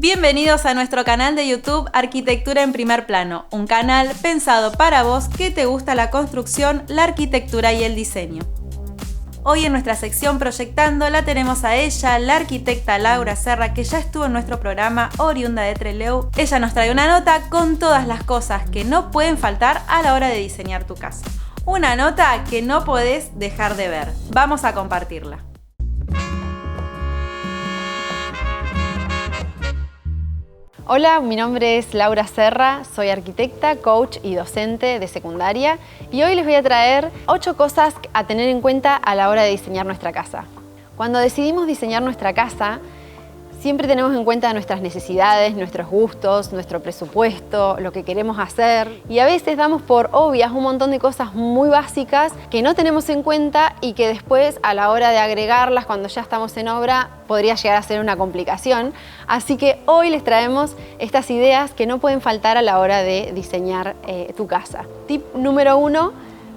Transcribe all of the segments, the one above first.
Bienvenidos a nuestro canal de YouTube Arquitectura en Primer Plano, un canal pensado para vos que te gusta la construcción, la arquitectura y el diseño. Hoy en nuestra sección Proyectando la tenemos a ella, la arquitecta Laura Serra, que ya estuvo en nuestro programa, oriunda de Trelew. Ella nos trae una nota con todas las cosas que no pueden faltar a la hora de diseñar tu casa. Una nota que no podés dejar de ver. Vamos a compartirla. Hola, mi nombre es Laura Serra, soy arquitecta, coach y docente de secundaria y hoy les voy a traer 8 cosas a tener en cuenta a la hora de diseñar nuestra casa. Cuando decidimos diseñar nuestra casa, siempre tenemos en cuenta nuestras necesidades, nuestros gustos, nuestro presupuesto, lo que queremos hacer y a veces damos por obvias un montón de cosas muy básicas que no tenemos en cuenta y que después a la hora de agregarlas cuando ya estamos en obra podría llegar a ser una complicación. Así que hoy les traemos estas ideas que no pueden faltar a la hora de diseñar tu casa. Tip número 1.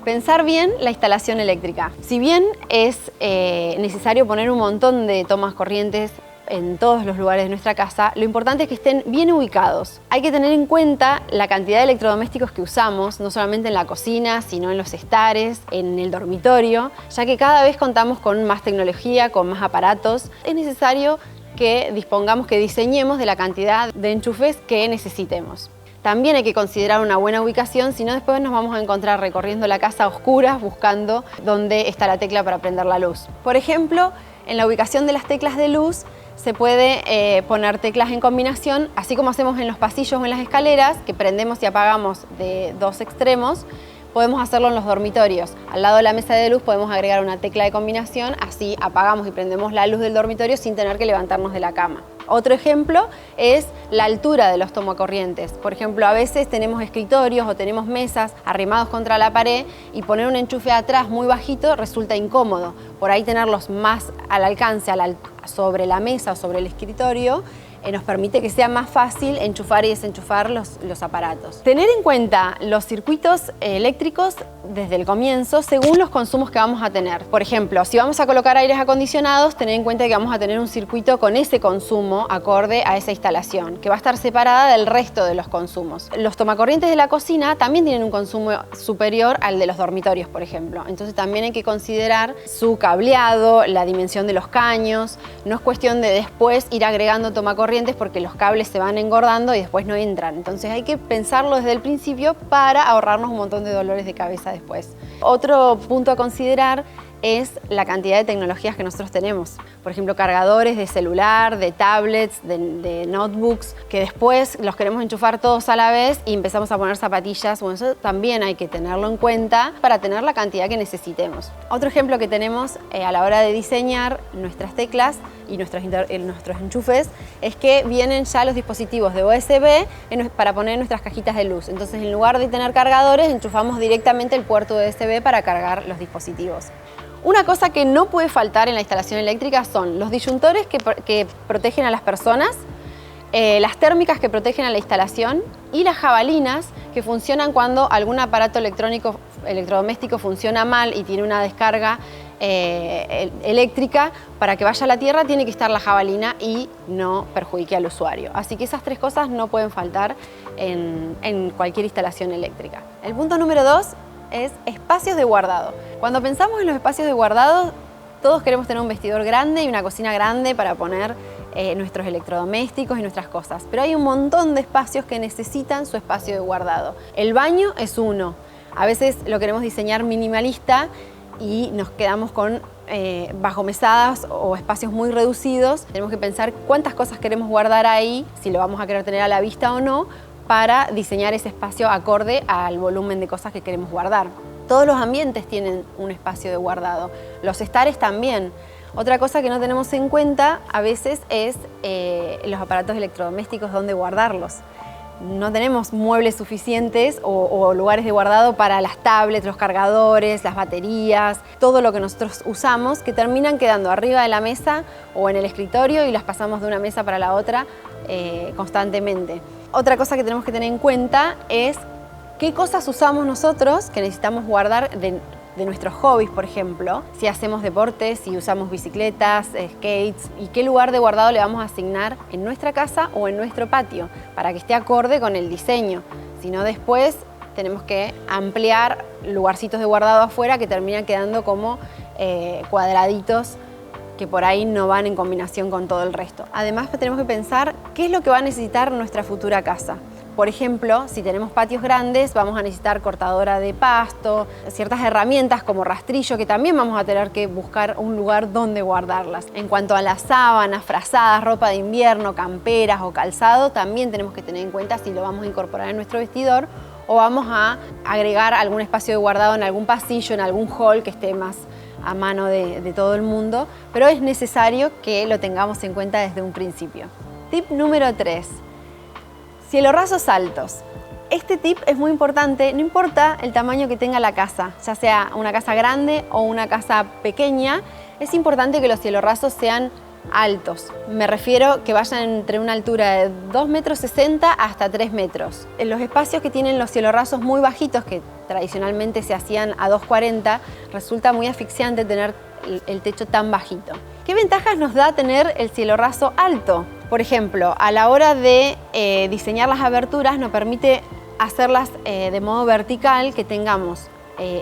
Pensar bien la instalación eléctrica. Si bien es necesario poner un montón de tomas corrientes en todos los lugares de nuestra casa, lo importante es que estén bien ubicados. Hay que tener en cuenta la cantidad de electrodomésticos que usamos, no solamente en la cocina, sino en los estares, en el dormitorio, ya que cada vez contamos con más tecnología, con más aparatos. Es necesario que dispongamos, que diseñemos de la cantidad de enchufes que necesitemos. También hay que considerar una buena ubicación, si no después nos vamos a encontrar recorriendo la casa a oscuras buscando dónde está la tecla para prender la luz. Por ejemplo, en la ubicación de las teclas de luz se puede poner teclas en combinación, así como hacemos en los pasillos o en las escaleras, que prendemos y apagamos de dos extremos, podemos hacerlo en los dormitorios. Al lado de la mesa de luz podemos agregar una tecla de combinación, así apagamos y prendemos la luz del dormitorio sin tener que levantarnos de la cama. Otro ejemplo es la altura de los tomacorrientes. Por ejemplo, a veces tenemos escritorios o tenemos mesas arrimados contra la pared y poner un enchufe atrás muy bajito resulta incómodo. Por ahí tenerlos más al alcance, sobre la mesa o sobre el escritorio, nos permite que sea más fácil enchufar y desenchufar los aparatos. Tener en cuenta los circuitos eléctricos desde el comienzo según los consumos que vamos a tener. Por ejemplo, si vamos a colocar aires acondicionados, tener en cuenta que vamos a tener un circuito con ese consumo acorde a esa instalación, que va a estar separada del resto de los consumos. Los tomacorrientes de la cocina también tienen un consumo superior al de los dormitorios, por ejemplo. Entonces también hay que considerar su cableado, la dimensión de los caños. No es cuestión de después ir agregando tomacorrientes porque los cables se van engordando y después no entran. Entonces hay que pensarlo desde el principio para ahorrarnos un montón de dolores de cabeza después. Otro punto a considerar es la cantidad de tecnologías que nosotros tenemos. Por ejemplo, cargadores de celular, de tablets, de notebooks, que después los queremos enchufar todos a la vez y empezamos a poner zapatillas. Bueno, eso también hay que tenerlo en cuenta para tener la cantidad que necesitemos. Otro ejemplo que tenemos a la hora de diseñar nuestras teclas y nuestros enchufes es que vienen ya los dispositivos de USB para poner en nuestras cajitas de luz. Entonces, en lugar de tener cargadores, enchufamos directamente el puerto de USB para cargar los dispositivos. Una cosa que no puede faltar en la instalación eléctrica son los disyuntores que protegen a las personas, las térmicas que protegen a la instalación y las jabalinas que funcionan cuando algún aparato electrodoméstico funciona mal y tiene una descarga eléctrica. Para que vaya a la tierra tiene que estar la jabalina y no perjudique al usuario. Así que esas 3 cosas no pueden faltar en cualquier instalación eléctrica. El punto número 2 es espacios de guardado. Cuando pensamos en los espacios de guardado, todos queremos tener un vestidor grande y una cocina grande para poner nuestros electrodomésticos y nuestras cosas. Pero hay un montón de espacios que necesitan su espacio de guardado. El baño es uno. A veces lo queremos diseñar minimalista y nos quedamos con bajomesadas o espacios muy reducidos. Tenemos que pensar cuántas cosas queremos guardar ahí, si lo vamos a querer tener a la vista o no, para diseñar ese espacio acorde al volumen de cosas que queremos guardar. Todos los ambientes tienen un espacio de guardado, los estares también. Otra cosa que no tenemos en cuenta a veces es los aparatos electrodomésticos, dónde guardarlos. No tenemos muebles suficientes o lugares de guardado para las tablets, los cargadores, las baterías, todo lo que nosotros usamos, que terminan quedando arriba de la mesa o en el escritorio y las pasamos de una mesa para la otra constantemente. Otra cosa que tenemos que tener en cuenta es qué cosas usamos nosotros que necesitamos guardar de nuestros hobbies, por ejemplo, si hacemos deportes, si usamos bicicletas, skates, y qué lugar de guardado le vamos a asignar en nuestra casa o en nuestro patio, para que esté acorde con el diseño. Si no, después tenemos que ampliar lugarcitos de guardado afuera que terminan quedando como cuadraditos que por ahí no van en combinación con todo el resto. Además, tenemos que pensar qué es lo que va a necesitar nuestra futura casa. Por ejemplo, si tenemos patios grandes, vamos a necesitar cortadora de pasto, ciertas herramientas como rastrillo, que también vamos a tener que buscar un lugar donde guardarlas. En cuanto a las sábanas, frazadas, ropa de invierno, camperas o calzado, también tenemos que tener en cuenta si lo vamos a incorporar en nuestro vestidor o vamos a agregar algún espacio de guardado en algún pasillo, en algún hall que esté más a mano de todo el mundo, pero es necesario que lo tengamos en cuenta desde un principio. Tip número 3. Cielorrazos altos. Este tip es muy importante, no importa el tamaño que tenga la casa, ya sea una casa grande o una casa pequeña, es importante que los cielorrazos sean altos. Me refiero que vayan entre una altura de 2,60 metros hasta 3 metros. En los espacios que tienen los cielorrazos muy bajitos, que tradicionalmente se hacían a 2,40, resulta muy asfixiante tener el techo tan bajito. ¿Qué ventajas nos da tener el cielorraso alto? Por ejemplo, a la hora de diseñar las aberturas nos permite hacerlas de modo vertical, que tengamos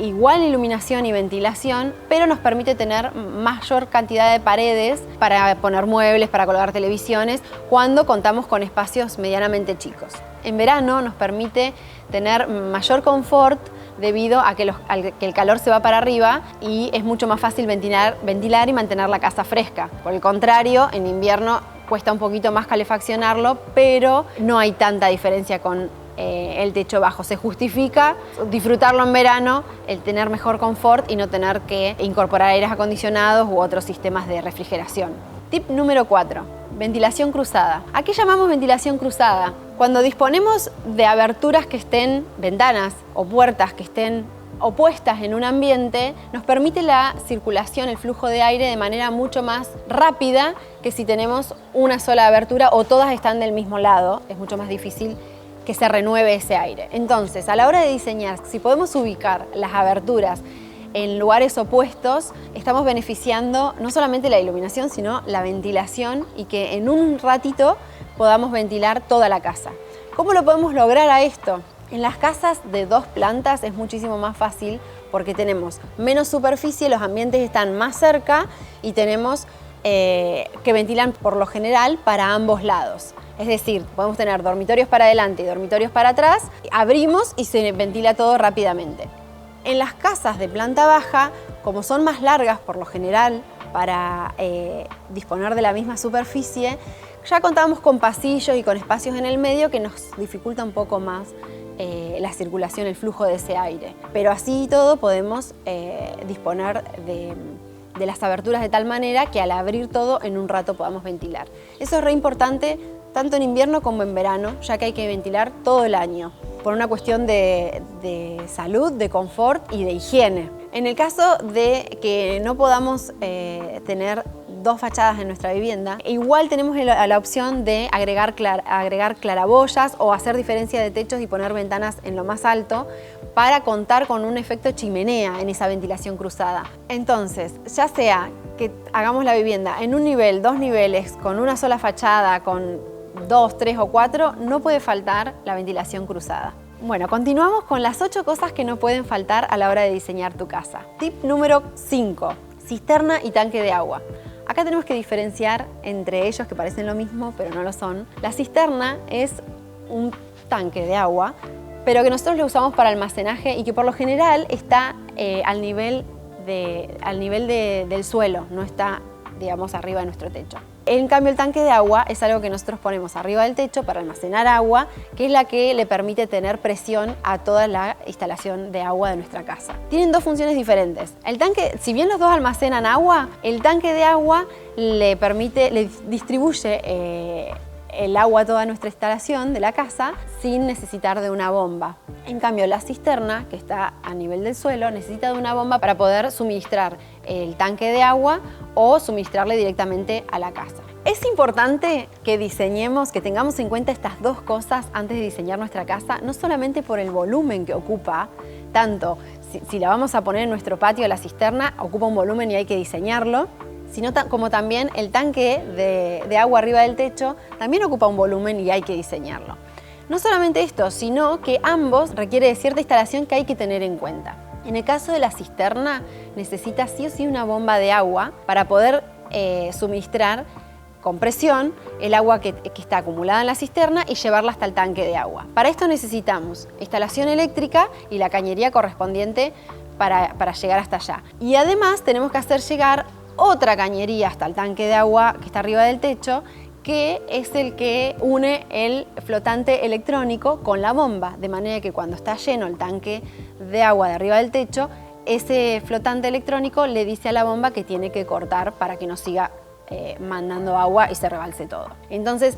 igual iluminación y ventilación, pero nos permite tener mayor cantidad de paredes para poner muebles, para colgar televisiones, cuando contamos con espacios medianamente chicos. En verano nos permite tener mayor confort debido a que el calor se va para arriba y es mucho más fácil ventilar y mantener la casa fresca. Por el contrario, en invierno cuesta un poquito más calefaccionarlo, pero no hay tanta diferencia con el techo bajo. Se justifica disfrutarlo en verano, el tener mejor confort y no tener que incorporar aires acondicionados u otros sistemas de refrigeración. Tip número 4. Ventilación cruzada. ¿A qué llamamos ventilación cruzada? Cuando disponemos de aberturas que estén, ventanas o puertas que estén opuestas en un ambiente, nos permite la circulación, el flujo de aire de manera mucho más rápida que si tenemos una sola abertura o todas están del mismo lado. Es mucho más difícil que se renueve ese aire. Entonces, a la hora de diseñar, si podemos ubicar las aberturas en lugares opuestos, estamos beneficiando no solamente la iluminación, sino la ventilación y que en un ratito podamos ventilar toda la casa. ¿Cómo lo podemos lograr a esto? En las casas de 2 plantas es muchísimo más fácil porque tenemos menos superficie, los ambientes están más cerca y tenemos que ventilan por lo general para ambos lados. Es decir, podemos tener dormitorios para adelante y dormitorios para atrás, abrimos y se ventila todo rápidamente. En las casas de planta baja, como son más largas por lo general para disponer de la misma superficie, ya contamos con pasillos y con espacios en el medio que nos dificulta un poco más la circulación, el flujo de ese aire. Pero así y todo podemos disponer de las aberturas de tal manera que al abrir todo en un rato podamos ventilar. Eso es re importante tanto en invierno como en verano, ya que hay que ventilar todo el año, por una cuestión de salud, de confort y de higiene. En el caso de que no podamos tener 2 fachadas en nuestra vivienda, igual tenemos la opción de agregar claraboyas o hacer diferencia de techos y poner ventanas en lo más alto para contar con un efecto chimenea en esa ventilación cruzada. Entonces, ya sea que hagamos la vivienda en un nivel, 2 niveles, con una sola fachada, con 2, 3 o 4, no puede faltar la ventilación cruzada. Bueno, continuamos con las 8 cosas que no pueden faltar a la hora de diseñar tu casa. Tip número 5, cisterna y tanque de agua. Acá tenemos que diferenciar entre ellos, que parecen lo mismo, pero no lo son. La cisterna es un tanque de agua, pero que nosotros lo usamos para almacenaje y que por lo general está al nivel del suelo, no está, digamos, arriba de nuestro techo. En cambio, el tanque de agua es algo que nosotros ponemos arriba del techo para almacenar agua, que es la que le permite tener presión a toda la instalación de agua de nuestra casa. Tienen 2 funciones diferentes. El tanque, si bien los 2 almacenan agua, el tanque de agua le distribuye el agua a toda nuestra instalación de la casa sin necesitar de una bomba. En cambio, la cisterna, que está a nivel del suelo, necesita de una bomba para poder suministrar el tanque de agua o suministrarle directamente a la casa. Es importante que diseñemos, que tengamos en cuenta estas 2 cosas antes de diseñar nuestra casa, no solamente por el volumen que ocupa tanto si la vamos a poner en nuestro patio, la cisterna, ocupa un volumen y hay que diseñarlo, sino como también el tanque de agua arriba del techo también ocupa un volumen y hay que diseñarlo. No solamente esto, sino que ambos requieren de cierta instalación que hay que tener en cuenta. En el caso de la cisterna, necesita sí o sí una bomba de agua para poder suministrar con presión el agua que está acumulada en la cisterna y llevarla hasta el tanque de agua. Para esto necesitamos instalación eléctrica y la cañería correspondiente para llegar hasta allá. Y además tenemos que hacer llegar otra cañería hasta el tanque de agua que está arriba del techo, que es el que une el flotante electrónico con la bomba, de manera que cuando está lleno el tanque de agua de arriba del techo, ese flotante electrónico le dice a la bomba que tiene que cortar para que no siga mandando agua y se rebalse todo. Entonces,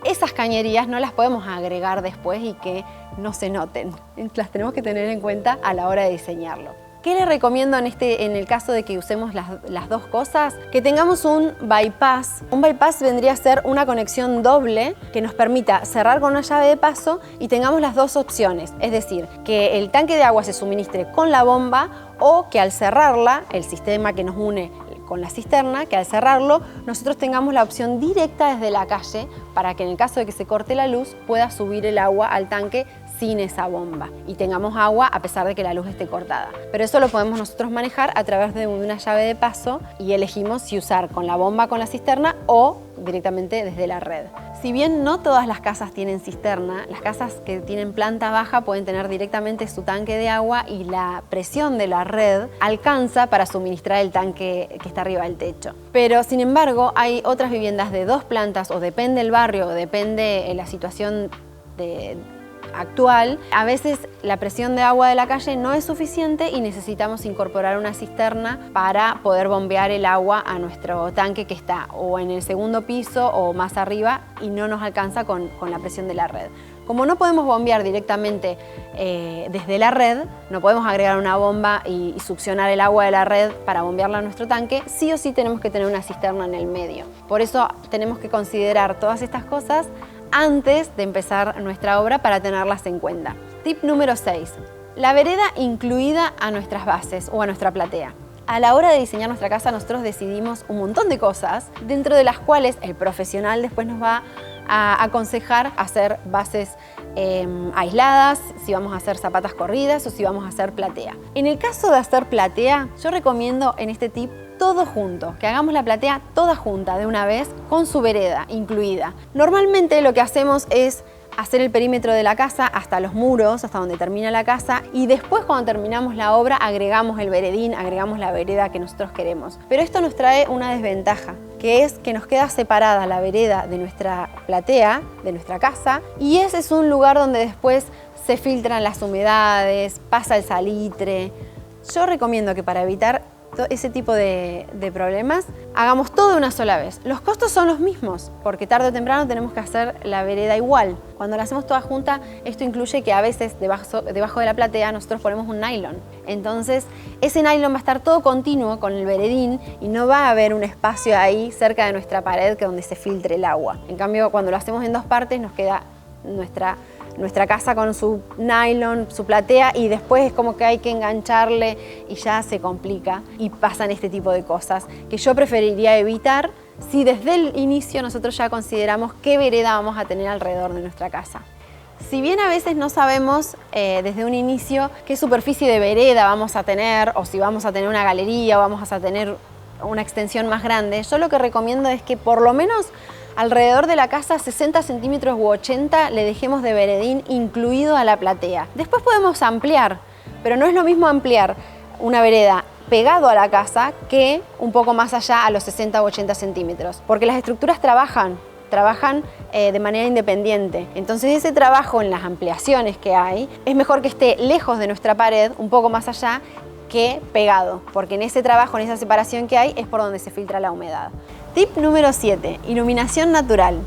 esas cañerías no las podemos agregar después y que no se noten. Las tenemos que tener en cuenta a la hora de diseñarlo. ¿Qué les recomiendo en el caso de que usemos las dos cosas? Que tengamos un bypass. Un bypass vendría a ser una conexión doble que nos permita cerrar con una llave de paso y tengamos las dos opciones. Es decir, que el tanque de agua se suministre con la bomba o que al cerrarla, el sistema que nos une con la cisterna, que al cerrarlo nosotros tengamos la opción directa desde la calle para que en el caso de que se corte la luz pueda subir el agua al tanque sin esa bomba y tengamos agua a pesar de que la luz esté cortada. Pero eso lo podemos nosotros manejar a través de una llave de paso y elegimos si usar con la bomba con la cisterna o directamente desde la red. Si bien no todas las casas tienen cisterna, las casas que tienen planta baja pueden tener directamente su tanque de agua y la presión de la red alcanza para suministrar el tanque que está arriba del techo. Pero sin embargo hay otras viviendas de 2 plantas o depende del barrio o depende de la situación actual, a veces la presión de agua de la calle no es suficiente y necesitamos incorporar una cisterna para poder bombear el agua a nuestro tanque que está o en el segundo piso o más arriba y no nos alcanza con la presión de la red. Como no podemos bombear directamente desde la red, no podemos agregar una bomba y succionar el agua de la red para bombearla a nuestro tanque, sí o sí tenemos que tener una cisterna en el medio. Por eso tenemos que considerar todas estas cosas antes de empezar nuestra obra para tenerlas en cuenta. Tip número 6. La vereda incluida a nuestras bases o a nuestra platea. A la hora de diseñar nuestra casa nosotros decidimos un montón de cosas, dentro de las cuales el profesional después nos va a aconsejar hacer bases aisladas, si vamos a hacer zapatas corridas o si vamos a hacer platea. En el caso de hacer platea, yo recomiendo en este tip todo junto, que hagamos la platea toda junta de una vez con su vereda incluida. Normalmente lo que hacemos es hacer el perímetro de la casa hasta los muros, hasta donde termina la casa y después cuando terminamos la obra agregamos el veredín, agregamos la vereda que nosotros queremos. Pero esto nos trae una desventaja, que es que nos queda separada la vereda de nuestra platea, de nuestra casa, y ese es un lugar donde después se filtran las humedades, pasa el salitre. Yo recomiendo que para evitar ese tipo de problemas, hagamos todo de una sola vez. Los costos son los mismos, porque tarde o temprano tenemos que hacer la vereda igual. Cuando la hacemos toda junta, esto incluye que a veces debajo de la platea nosotros ponemos un nylon. Entonces, ese nylon va a estar todo continuo con el veredín y no va a haber un espacio ahí cerca de nuestra pared donde se filtre el agua. En cambio, cuando lo hacemos en 2 partes, nos queda nuestra casa con su nylon, su platea y después es como que hay que engancharle y ya se complica y pasan este tipo de cosas que yo preferiría evitar si desde el inicio nosotros ya consideramos qué vereda vamos a tener alrededor de nuestra casa. Si bien a veces no sabemos desde un inicio qué superficie de vereda vamos a tener o si vamos a tener una galería o vamos a tener una extensión más grande, yo lo que recomiendo es que por lo menos alrededor de la casa 60 centímetros u 80 le dejemos de veredín incluido a la platea. Después podemos ampliar, pero no es lo mismo ampliar una vereda pegado a la casa que un poco más allá a los 60 u 80 centímetros, porque las estructuras trabajan de manera independiente. Entonces ese trabajo en las ampliaciones que hay es mejor que esté lejos de nuestra pared, un poco más allá, que pegado, porque en ese trabajo, en esa separación que hay, es por donde se filtra la humedad. Tip número 7, iluminación natural.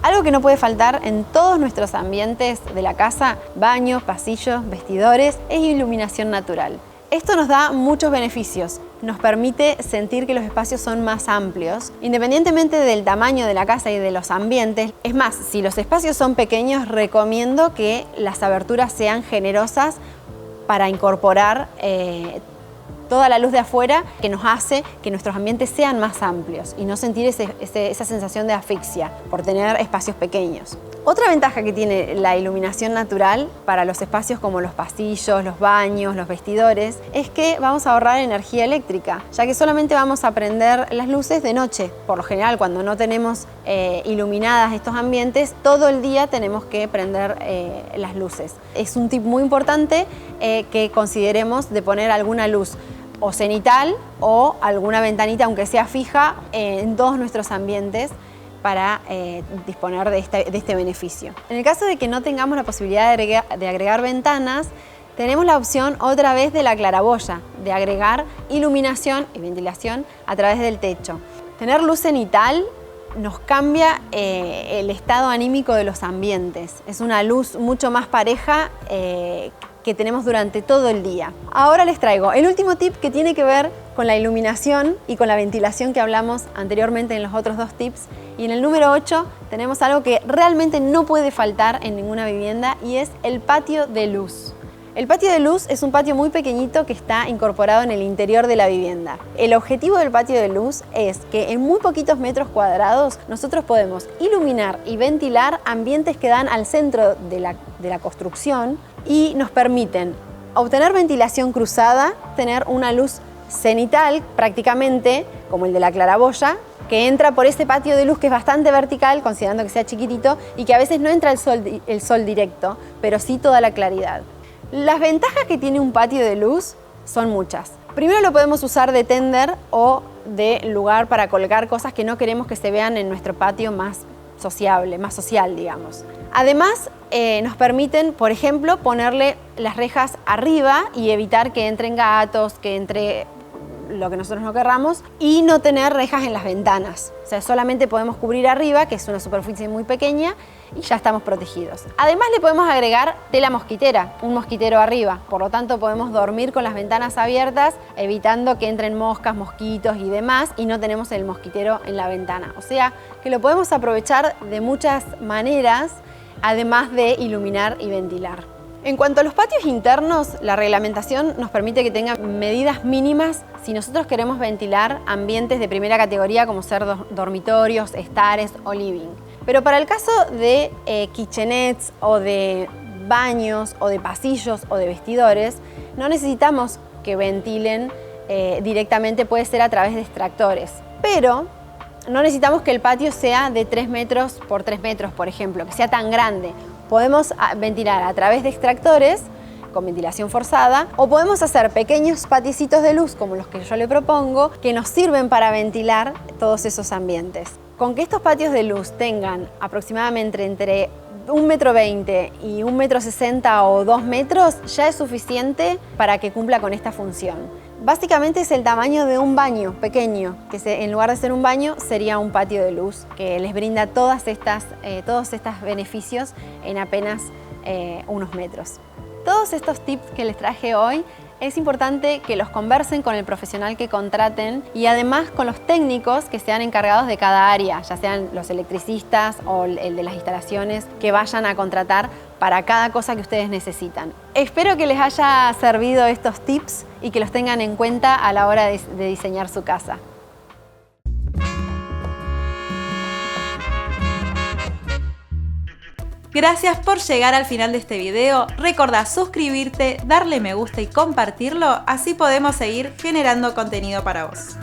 Algo que no puede faltar en todos nuestros ambientes de la casa, baños, pasillos, vestidores, es iluminación natural. Esto nos da muchos beneficios. Nos permite sentir que los espacios son más amplios, independientemente del tamaño de la casa y de los ambientes. Es más, si los espacios son pequeños, recomiendo que las aberturas sean generosas para incorporar toda la luz de afuera que nos hace que nuestros ambientes sean más amplios y no sentir esa sensación de asfixia por tener espacios pequeños. Otra ventaja que tiene la iluminación natural para los espacios como los pasillos, los baños, los vestidores, es que vamos a ahorrar energía eléctrica, ya que solamente vamos a prender las luces de noche. Por lo general, cuando no tenemos iluminadas estos ambientes, todo el día tenemos que prender las luces. Es un tip muy importante que consideremos de poner alguna luz o cenital o alguna ventanita, aunque sea fija, en todos nuestros ambientes, para disponer de este beneficio. En el caso de que no tengamos la posibilidad de agregar ventanas, tenemos la opción otra vez de la claraboya, de agregar iluminación y ventilación a través del techo. Tener luz cenital nos cambia el estado anímico de los ambientes. Es una luz mucho más pareja que tenemos durante todo el día. Ahora les traigo el último tip que tiene que ver con la iluminación y con la ventilación que hablamos anteriormente en los otros dos tips. Y en el número 8 tenemos algo que realmente no puede faltar en ninguna vivienda y es el patio de luz. El patio de luz es un patio muy pequeñito que está incorporado en el interior de la vivienda. El objetivo del patio de luz es que en muy poquitos metros cuadrados nosotros podemos iluminar y ventilar ambientes que dan al centro de la construcción y nos permiten obtener ventilación cruzada, tener una luz cenital prácticamente como el de la claraboya, que entra por ese patio de luz que es bastante vertical, considerando que sea chiquitito, y que a veces no entra el sol directo, pero sí toda la claridad. Las ventajas que tiene un patio de luz son muchas. Primero lo podemos usar de tender o de lugar para colgar cosas que no queremos que se vean en nuestro patio más sociable, más social, digamos. Además, nos permiten, por ejemplo, ponerle las rejas arriba y evitar que entren gatos, que entre lo que nosotros no querramos, y no tener rejas en las ventanas. O sea, solamente podemos cubrir arriba, que es una superficie muy pequeña, y ya estamos protegidos. Además, le podemos agregar tela mosquitera, un mosquitero arriba. Por lo tanto, podemos dormir con las ventanas abiertas, evitando que entren moscas, mosquitos y demás, y no tenemos el mosquitero en la ventana. O sea, que lo podemos aprovechar de muchas maneras, además de iluminar y ventilar. En cuanto a los patios internos, la reglamentación nos permite que tengan medidas mínimas si nosotros queremos ventilar ambientes de primera categoría como ser dormitorios, estares o living. Pero para el caso de kitchenettes o de baños o de pasillos o de vestidores, no necesitamos que ventilen directamente, puede ser a través de extractores. Pero no necesitamos que el patio sea de 3 metros por 3 metros, por ejemplo, que sea tan grande. Podemos ventilar a través de extractores con ventilación forzada o podemos hacer pequeños patiecitos de luz como los que yo le propongo que nos sirven para ventilar todos esos ambientes. Con que estos patios de luz tengan aproximadamente entre 1,20 m y 1,60 m o 2 metros ya es suficiente para que cumpla con esta función. Básicamente es el tamaño de un baño pequeño, que en lugar de ser un baño sería un patio de luz que les brinda todos estos beneficios en apenas unos metros. Todos estos tips que les traje hoy es importante que los conversen con el profesional que contraten y además con los técnicos que sean encargados de cada área, ya sean los electricistas o el de las instalaciones que vayan a contratar para cada cosa que ustedes necesitan. Espero que les haya servido estos tips y que los tengan en cuenta a la hora de diseñar su casa. Gracias por llegar al final de este video. Recordá suscribirte, darle me gusta y compartirlo, así podemos seguir generando contenido para vos.